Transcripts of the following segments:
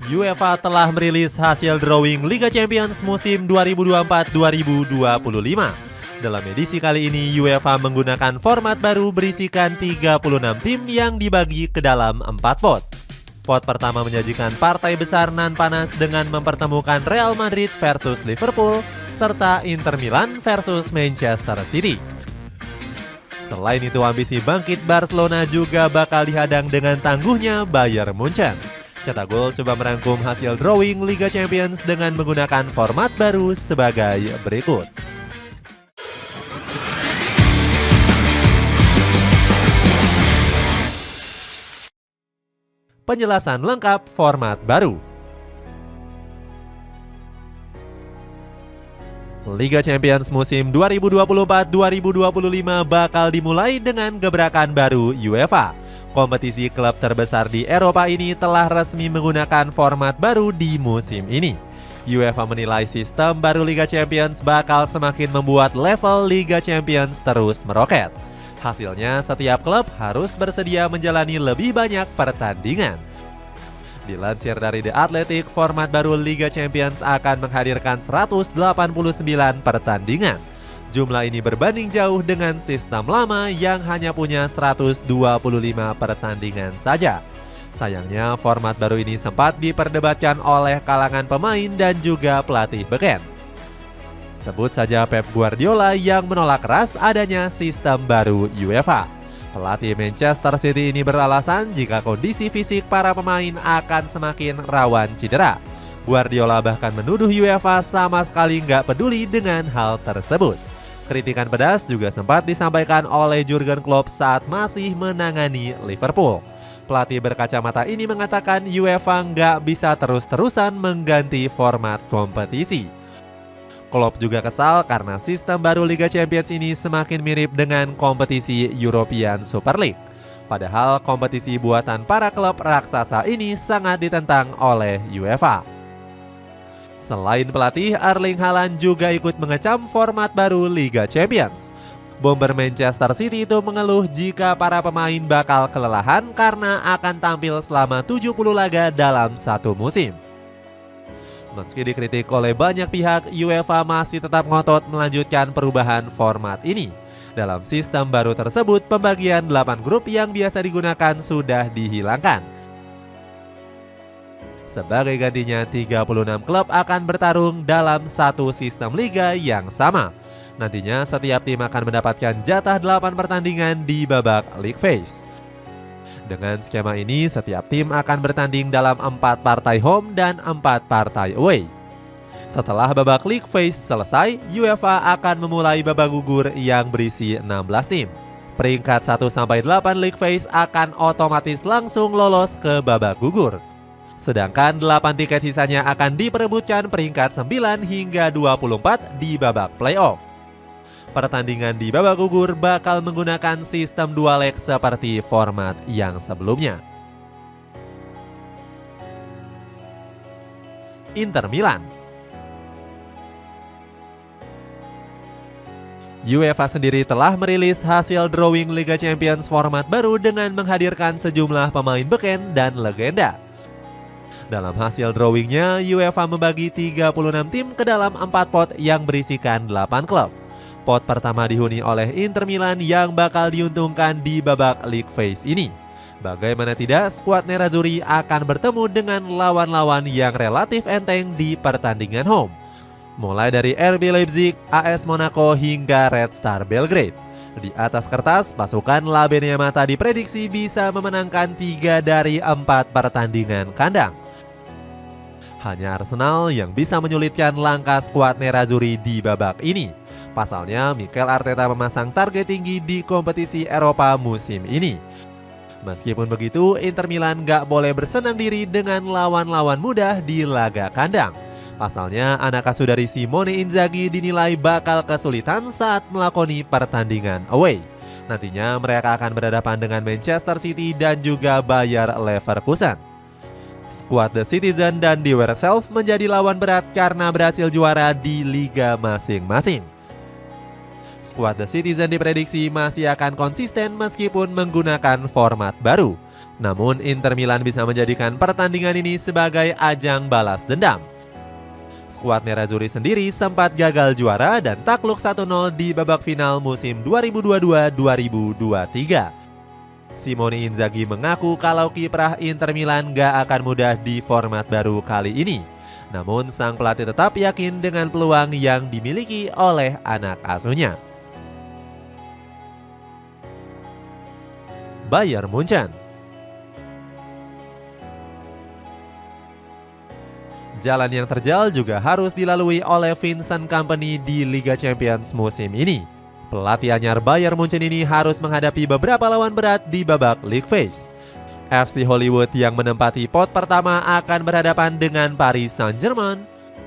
UEFA telah merilis hasil drawing Liga Champions musim 2024-2025. Dalam edisi kali ini, UEFA menggunakan format baru berisikan 36 tim yang dibagi ke dalam 4 pot. Pot pertama menyajikan partai besar nan panas dengan mempertemukan Real Madrid versus Liverpool, serta Inter Milan versus Manchester City. Selain itu, ambisi bangkit Barcelona juga bakal dihadang dengan tangguhnya Bayern Munchen. Cetak Gol coba merangkum hasil drawing Liga Champions dengan menggunakan format baru sebagai berikut. Penjelasan lengkap format baru. Liga Champions musim 2024-2025 bakal dimulai dengan gebrakan baru UEFA. Kompetisi klub terbesar di Eropa ini telah resmi menggunakan format baru di musim ini. UEFA menilai sistem baru Liga Champions bakal semakin membuat level Liga Champions terus meroket. Hasilnya, setiap klub harus bersedia menjalani lebih banyak pertandingan. Dilansir dari The Athletic, format baru Liga Champions akan menghadirkan 189 pertandingan. Jumlah ini berbanding jauh dengan sistem lama yang hanya punya 125 pertandingan saja. Sayangnya, format baru ini sempat diperdebatkan oleh kalangan pemain dan juga pelatih beken. Sebut saja Pep Guardiola yang menolak keras adanya sistem baru UEFA. Pelatih Manchester City ini beralasan jika kondisi fisik para pemain akan semakin rawan cedera. Guardiola bahkan menuduh UEFA sama sekali nggak peduli dengan hal tersebut. Kritikan pedas juga sempat disampaikan oleh Jurgen Klopp saat masih menangani Liverpool. Pelatih berkacamata ini mengatakan UEFA nggak bisa terus-terusan mengganti format kompetisi. Klopp juga kesal karena sistem baru Liga Champions ini semakin mirip dengan kompetisi European Super League. Padahal kompetisi buatan para klub raksasa ini sangat ditentang oleh UEFA. Selain pelatih, Erling Haaland juga ikut mengecam format baru Liga Champions. Bomber Manchester City itu mengeluh jika para pemain bakal kelelahan karena akan tampil selama 70 laga dalam satu musim. Meski dikritik oleh banyak pihak, UEFA masih tetap ngotot melanjutkan perubahan format ini. Dalam sistem baru tersebut, pembagian 8 grup yang biasa digunakan sudah dihilangkan. Sebagai gantinya, 36 klub akan bertarung dalam satu sistem liga yang sama. Nantinya setiap tim akan mendapatkan jatah 8 pertandingan di babak league phase. Dengan skema ini, setiap tim akan bertanding dalam 4 partai home dan 4 partai away. Setelah babak league phase selesai, UEFA akan memulai babak gugur yang berisi 16 tim. Peringkat 1-8 league phase akan otomatis langsung lolos ke babak gugur. Sedangkan 8 tiket sisanya akan diperebutkan peringkat 9 hingga 24 di babak playoff. Pertandingan di babak gugur bakal menggunakan sistem 2 leg seperti format yang sebelumnya. Inter Milan. UEFA sendiri telah merilis hasil drawing Liga Champions format baru dengan menghadirkan sejumlah pemain beken dan legenda. Dalam hasil drawingnya, UEFA membagi 36 tim ke dalam 4 pot yang berisikan 8 klub. Pot pertama dihuni oleh Inter Milan yang bakal diuntungkan di babak league phase ini. Bagaimana tidak, skuad Nerazzurri akan bertemu dengan lawan-lawan yang relatif enteng di pertandingan home. Mulai dari RB Leipzig, AS Monaco hingga Red Star Belgrade. Di atas kertas, pasukan La Beneamata diprediksi bisa memenangkan 3 dari 4 pertandingan kandang. Hanya Arsenal yang bisa menyulitkan langkah skuad Nerazzurri di babak ini. Pasalnya, Mikel Arteta memasang target tinggi di kompetisi Eropa musim ini. Meskipun begitu, Inter Milan gak boleh bersenang diri dengan lawan-lawan mudah di laga kandang. Pasalnya, anak asuh dari Simone Inzaghi dinilai bakal kesulitan saat melakoni pertandingan away. Nantinya mereka akan berhadapan dengan Manchester City dan juga Bayer Leverkusen. Skuad The Citizen dan Die Werkself menjadi lawan berat karena berhasil juara di liga masing-masing. Skuad The Citizen diprediksi masih akan konsisten meskipun menggunakan format baru. Namun Inter Milan bisa menjadikan pertandingan ini sebagai ajang balas dendam. Skuad Nerazzurri sendiri sempat gagal juara dan takluk 1-0 di babak final musim 2022-2023. Simone Inzaghi mengaku kalau kiprah Inter Milan gak akan mudah di format baru kali ini. Namun sang pelatih tetap yakin dengan peluang yang dimiliki oleh anak asuhnya. Bayern Munchen. Jalan yang terjal juga harus dilalui oleh Vincent Kompany di Liga Champions musim ini. Pelatih anyar Bayern Munchen ini harus menghadapi beberapa lawan berat di babak league phase. FC Hollywood yang menempati pot pertama akan berhadapan dengan Paris Saint-Germain,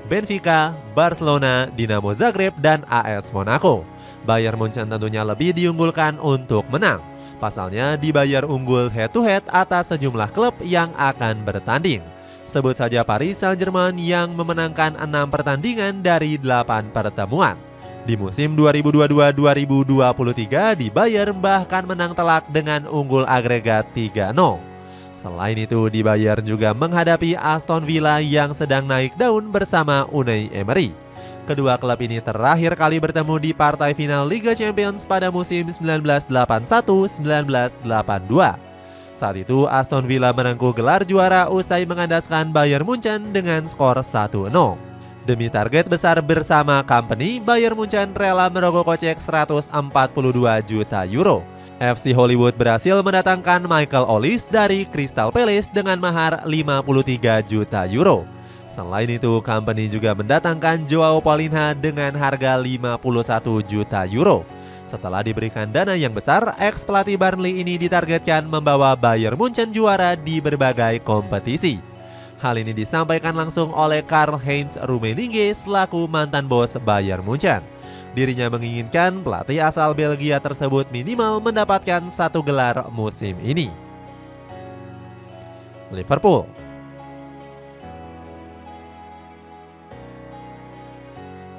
Benfica, Barcelona, Dinamo Zagreb, dan AS Monaco. Bayern Munchen tentunya lebih diunggulkan untuk menang. Pasalnya dibayar unggul head-to-head atas sejumlah klub yang akan bertanding. Sebut saja Paris Saint-Germain yang memenangkan 6 pertandingan dari 8 pertemuan. Di musim 2022-2023 di Bayern bahkan menang telak dengan unggul agregat 3-0. Selain itu di Bayern juga menghadapi Aston Villa yang sedang naik daun bersama Unai Emery. Kedua klub ini terakhir kali bertemu di partai final Liga Champions pada musim 1981-1982. Saat itu Aston Villa merengkuh gelar juara usai mengandaskan Bayern Munchen dengan skor 1-0. Demi target besar bersama Kompany, Bayern Munchen rela merogoh kocek 142 juta euro. FC Hollywood berhasil mendatangkan Michael Olise dari Crystal Palace dengan mahar 53 juta euro. Selain itu, Kompany juga mendatangkan Joao Paulinho dengan harga 51 juta euro. Setelah diberikan dana yang besar, ex-pelatih Burnley ini ditargetkan membawa Bayern Munchen juara di berbagai kompetisi. Hal ini disampaikan langsung oleh Karl-Heinz Rummenigge selaku mantan bos Bayern Munchen. Dirinya menginginkan pelatih asal Belgia tersebut minimal mendapatkan 1 gelar musim ini. Liverpool.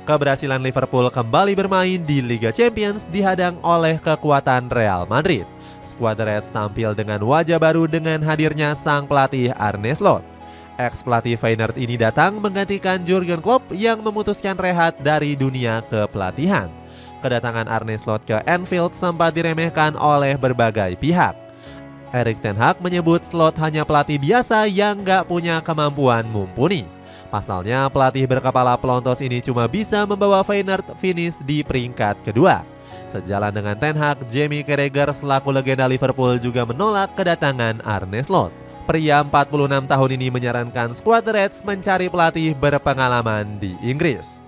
Keberhasilan Liverpool kembali bermain di Liga Champions dihadang oleh kekuatan Real Madrid. Skuad Reds tampil dengan wajah baru dengan hadirnya sang pelatih Arne Slot. Ex-pelatih Feyenoord ini datang menggantikan Jurgen Klopp yang memutuskan rehat dari dunia kepelatihan. Kedatangan Arne Slot ke Anfield sempat diremehkan oleh berbagai pihak. Erik ten Hag menyebut Slot hanya pelatih biasa yang gak punya kemampuan mumpuni. Pasalnya pelatih berkepala pelontos ini cuma bisa membawa Feyenoord finish di peringkat kedua. Sejalan dengan ten Hag, Jamie Carragher selaku legenda Liverpool juga menolak kedatangan Arne Slot. Pria 46 tahun ini menyarankan skuad Reds mencari pelatih berpengalaman di Inggris.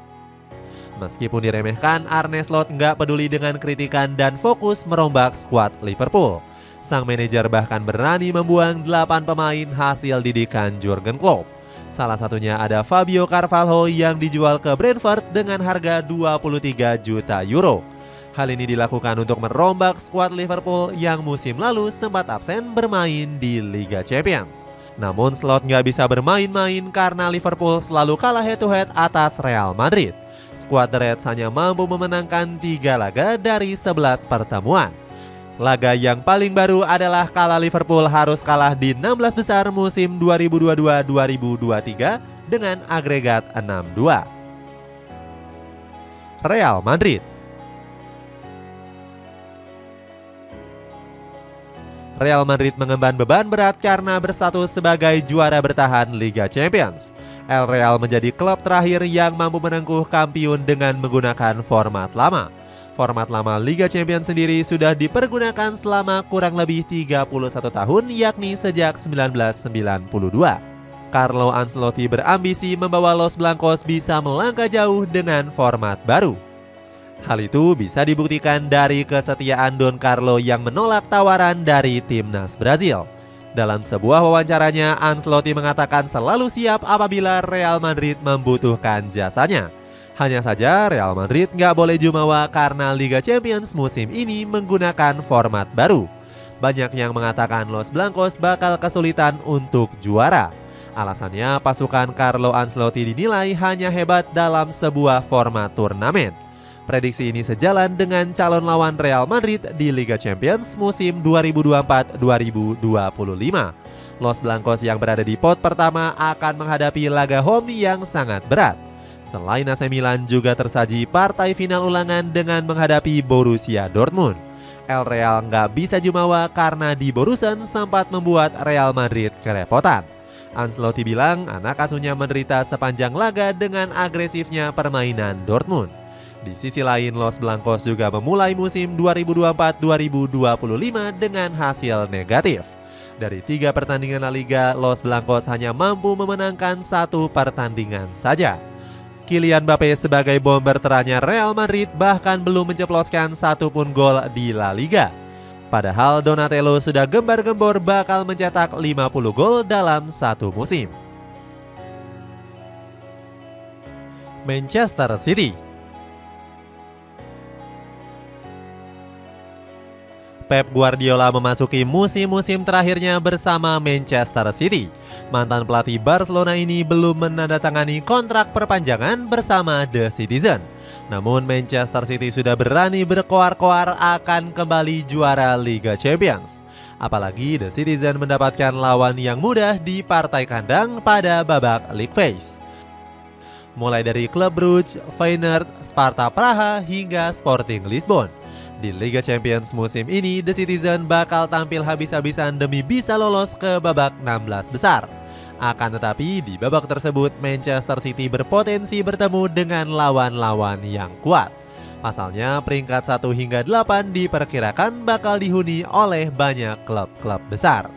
Meskipun diremehkan, Arne Slot nggak peduli dengan kritikan dan fokus merombak skuad Liverpool. Sang manajer bahkan berani membuang 8 pemain hasil didikan Jurgen Klopp. Salah satunya ada Fabio Carvalho yang dijual ke Brentford dengan harga 23 juta euro. Hal ini dilakukan untuk merombak skuad Liverpool yang musim lalu sempat absen bermain di Liga Champions. Namun Slot nggak bisa bermain-main karena Liverpool selalu kalah head-to-head atas Real Madrid. Skuad The Reds hanya mampu memenangkan 3 laga dari 11 pertemuan. Laga yang paling baru adalah kala Liverpool harus kalah di 16 besar musim 2022-2023 dengan agregat 6-2. Real Madrid. Real Madrid mengemban beban berat karena berstatus sebagai juara bertahan Liga Champions. El Real menjadi klub terakhir yang mampu menengkuh kampiun dengan menggunakan format lama. Format lama Liga Champions sendiri sudah dipergunakan selama kurang lebih 31 tahun, yakni sejak 1992. Carlo Ancelotti berambisi membawa Los Blancos bisa melangkah jauh dengan format baru. Hal itu bisa dibuktikan dari kesetiaan Don Carlo yang menolak tawaran dari timnas Brazil. Dalam sebuah wawancaranya, Ancelotti mengatakan selalu siap apabila Real Madrid membutuhkan jasanya. Hanya saja Real Madrid nggak boleh jumawa karena Liga Champions musim ini menggunakan format baru. Banyak yang mengatakan Los Blancos bakal kesulitan untuk juara. Alasannya pasukan Carlo Ancelotti dinilai hanya hebat dalam sebuah format turnamen. Prediksi ini sejalan dengan calon lawan Real Madrid di Liga Champions musim 2024-2025. Los Blancos yang berada di pot pertama akan menghadapi laga home yang sangat berat. Selain AC Milan juga tersaji partai final ulangan dengan menghadapi Borussia Dortmund. El Real nggak bisa jumawa karena di Borussen sempat membuat Real Madrid kerepotan. Ancelotti bilang anak asuhnya menderita sepanjang laga dengan agresifnya permainan Dortmund. Di sisi lain, Los Blancos juga memulai musim 2024-2025 dengan hasil negatif. Dari 3 pertandingan La Liga, Los Blancos hanya mampu memenangkan 1 pertandingan saja. Kylian Mbappe sebagai bomber teranyar Real Madrid bahkan belum menceploskan 1 pun gol di La Liga. Padahal Donatello sudah gembar-gembor bakal mencetak 50 gol dalam 1 musim. Manchester City. Pep Guardiola memasuki musim-musim terakhirnya bersama Manchester City. Mantan pelatih Barcelona ini belum menandatangani kontrak perpanjangan bersama The Citizen. Namun Manchester City sudah berani berkoar-koar akan kembali juara Liga Champions. Apalagi The Citizen mendapatkan lawan yang mudah di partai kandang pada babak league phase. Mulai dari klub Brugge, Feyenoord, Sparta Praha hingga Sporting Lisbon. Di Liga Champions musim ini, The Citizen bakal tampil habis-habisan demi bisa lolos ke babak 16 besar. Akan tetapi di babak tersebut Manchester City berpotensi bertemu dengan lawan-lawan yang kuat. Pasalnya peringkat 1 hingga 8 diperkirakan bakal dihuni oleh banyak klub-klub besar.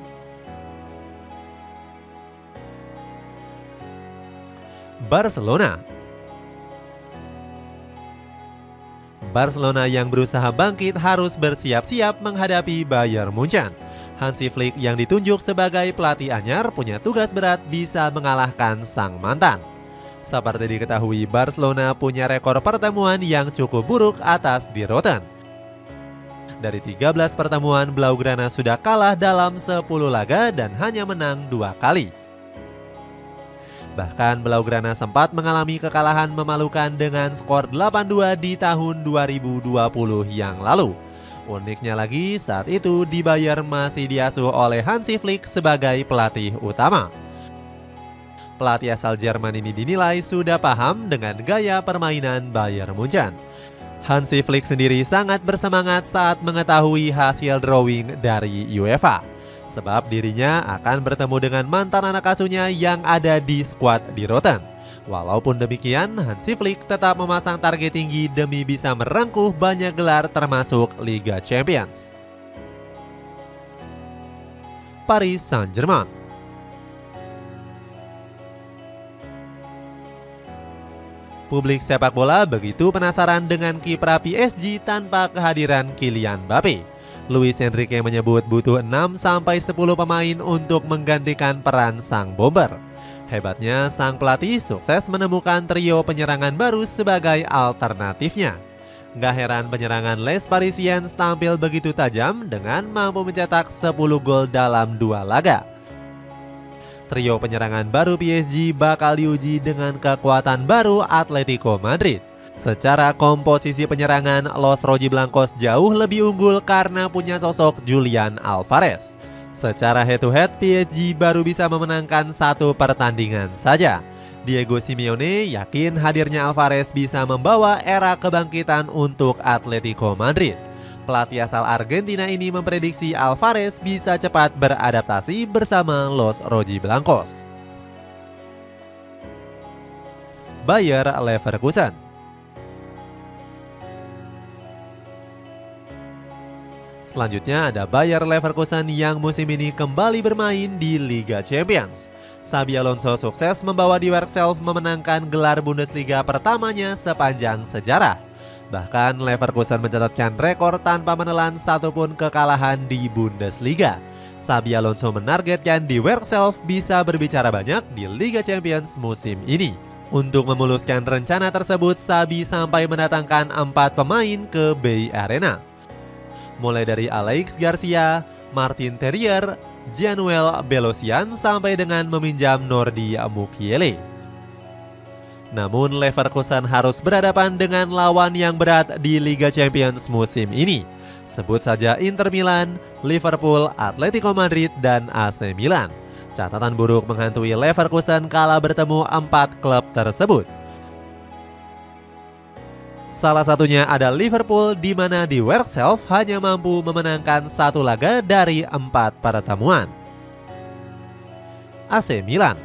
Barcelona yang berusaha bangkit harus bersiap-siap menghadapi Bayern Munchen. Hansi Flick yang ditunjuk sebagai pelatih anyar punya tugas berat bisa mengalahkan sang mantan. Seperti diketahui, Barcelona punya rekor pertemuan yang cukup buruk atas Die Roten. Dari 13 pertemuan, Blaugrana sudah kalah dalam 10 laga dan hanya menang 2 kali. Bahkan Blaugrana sempat mengalami kekalahan memalukan dengan skor 8-2 di tahun 2020 yang lalu. Uniknya lagi, saat itu di Bayern masih diasuh oleh Hansi Flick sebagai pelatih utama. Pelatih asal Jerman ini dinilai sudah paham dengan gaya permainan Bayern Munchen. Hansi Flick sendiri sangat bersemangat saat mengetahui hasil drawing dari UEFA. Sebab dirinya akan bertemu dengan mantan anak asuhnya yang ada di skuad Die Roten. Walaupun demikian, Hansi Flick tetap memasang target tinggi demi bisa merengkuh banyak gelar termasuk Liga Champions. Paris Saint-Germain. Publik sepak bola begitu penasaran dengan kiprah PSG tanpa kehadiran Kylian Mbappe. Luis Enrique menyebut butuh 6-10 pemain untuk menggantikan peran sang bomber. Hebatnya, sang pelatih sukses menemukan trio penyerangan baru sebagai alternatifnya. Gak heran penyerangan Les Parisiens tampil begitu tajam dengan mampu mencetak 10 gol dalam 2 laga. Trio penyerangan baru PSG bakal diuji dengan kekuatan baru Atletico Madrid. Secara komposisi penyerangan, Los Rojiblancos jauh lebih unggul karena punya sosok Julian Alvarez. Secara head-to-head, PSG baru bisa memenangkan 1 pertandingan saja. Diego Simeone yakin hadirnya Alvarez bisa membawa era kebangkitan untuk Atletico Madrid. Pelatih asal Argentina ini memprediksi Alvarez bisa cepat beradaptasi bersama Los Rojiblancos. Bayer Leverkusen. Selanjutnya ada Bayer Leverkusen yang musim ini kembali bermain di Liga Champions. Xabi Alonso sukses membawa Die Werkself memenangkan gelar Bundesliga pertamanya sepanjang sejarah. Bahkan Leverkusen mencatatkan rekor tanpa menelan satupun kekalahan di Bundesliga. Xabi Alonso menargetkan Die Werkself bisa berbicara banyak di Liga Champions musim ini. Untuk memuluskan rencana tersebut, Xabi sampai mendatangkan 4 pemain ke Bay Arena. Mulai dari Alex Garcia, Martin Terrier, Januel Belosian sampai dengan meminjam Nordi Mukiele. Namun Leverkusen harus berhadapan dengan lawan yang berat di Liga Champions musim ini. Sebut saja Inter Milan, Liverpool, Atletico Madrid, dan AC Milan. Catatan buruk menghantui Leverkusen kala bertemu 4 klub tersebut. Salah satunya ada Liverpool, di mana di Werkself hanya mampu memenangkan 1 laga dari 4 pertemuan. AC Milan.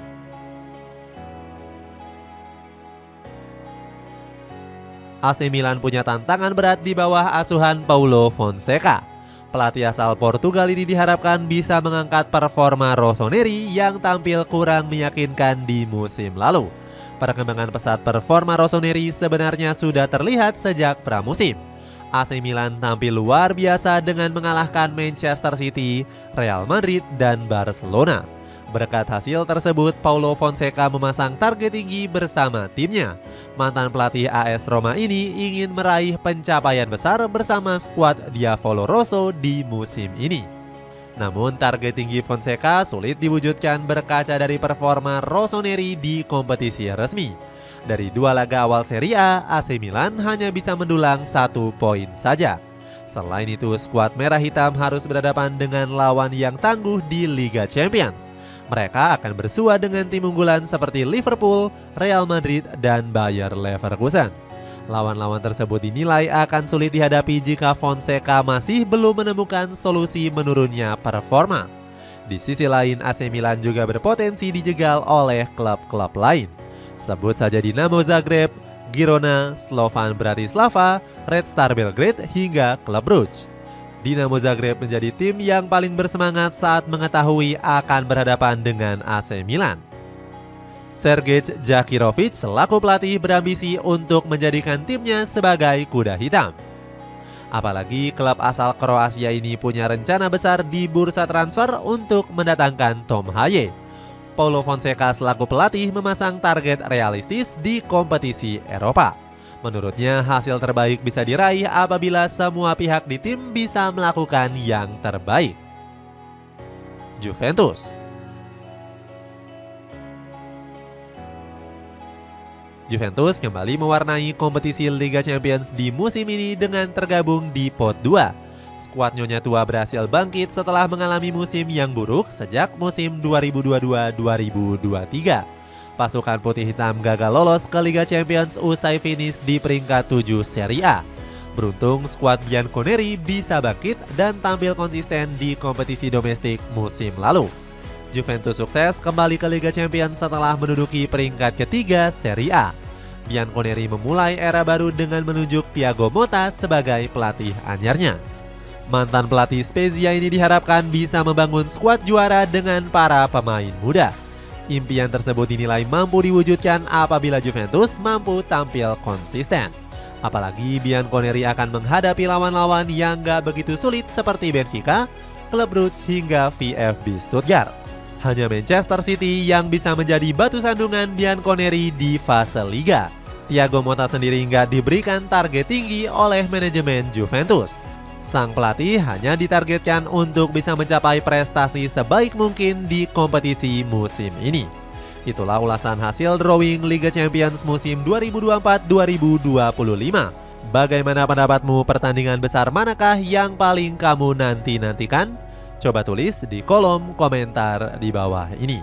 AC Milan punya tantangan berat di bawah asuhan Paulo Fonseca. Pelatih asal Portugal ini diharapkan bisa mengangkat performa Rossoneri yang tampil kurang meyakinkan di musim lalu. Perkembangan pesat performa Rossoneri sebenarnya sudah terlihat sejak pramusim. AC Milan tampil luar biasa dengan mengalahkan Manchester City, Real Madrid, dan Barcelona. Berkat hasil tersebut, Paulo Fonseca memasang target tinggi bersama timnya. Mantan pelatih AS Roma ini ingin meraih pencapaian besar bersama skuad Diavolo Rosso di musim ini. Namun target tinggi Fonseca sulit diwujudkan berkaca dari performa Rossoneri di kompetisi resmi. Dari 2 laga awal Serie A, AC Milan hanya bisa mendulang 1 poin saja. Selain itu, skuad merah hitam harus berhadapan dengan lawan yang tangguh di Liga Champions. Mereka akan bersua dengan tim unggulan seperti Liverpool, Real Madrid, dan Bayer Leverkusen. Lawan-lawan tersebut dinilai akan sulit dihadapi jika Fonseca masih belum menemukan solusi menurunnya performa. Di sisi lain, AC Milan juga berpotensi dijegal oleh klub-klub lain. Sebut saja Dinamo Zagreb, Girona, Slovan Bratislava, Red Star Belgrade, hingga klub Brugge. Dinamo Zagreb menjadi tim yang paling bersemangat saat mengetahui akan berhadapan dengan AC Milan. Sergej Jakirovic selaku pelatih berambisi untuk menjadikan timnya sebagai kuda hitam. Apalagi klub asal Kroasia ini punya rencana besar di bursa transfer untuk mendatangkan Tom Haye. Paulo Fonseca selaku pelatih memasang target realistis di kompetisi Eropa. Menurutnya hasil terbaik bisa diraih apabila semua pihak di tim bisa melakukan yang terbaik. Juventus. Juventus kembali mewarnai kompetisi Liga Champions di musim ini dengan tergabung di pot 2. Skuad Nyonya Tua berhasil bangkit setelah mengalami musim yang buruk sejak musim 2022-2023. Pasukan putih hitam gagal lolos ke Liga Champions usai finish di peringkat 7 Serie A. Beruntung skuad Bianconeri bisa bangkit dan tampil konsisten di kompetisi domestik musim lalu. Juventus sukses kembali ke Liga Champions setelah menduduki peringkat ketiga Serie A. Bianconeri memulai era baru dengan menunjuk Thiago Motta sebagai pelatih anyarnya. Mantan pelatih Spezia ini diharapkan bisa membangun skuad juara dengan para pemain muda. Impian tersebut dinilai mampu diwujudkan apabila Juventus mampu tampil konsisten. Apalagi Bianconeri akan menghadapi lawan-lawan yang gak begitu sulit seperti Benfica, klub Brugge, hingga VfB Stuttgart. Hanya Manchester City yang bisa menjadi batu sandungan Bianconeri di fase Liga. Thiago Motta sendiri nggak diberikan target tinggi oleh manajemen Juventus. Sang pelatih hanya ditargetkan untuk bisa mencapai prestasi sebaik mungkin di kompetisi musim ini. Itulah ulasan hasil drawing Liga Champions musim 2024-2025. Bagaimana pendapatmu, pertandingan besar manakah yang paling kamu nanti-nantikan? Coba tulis di kolom komentar di bawah ini.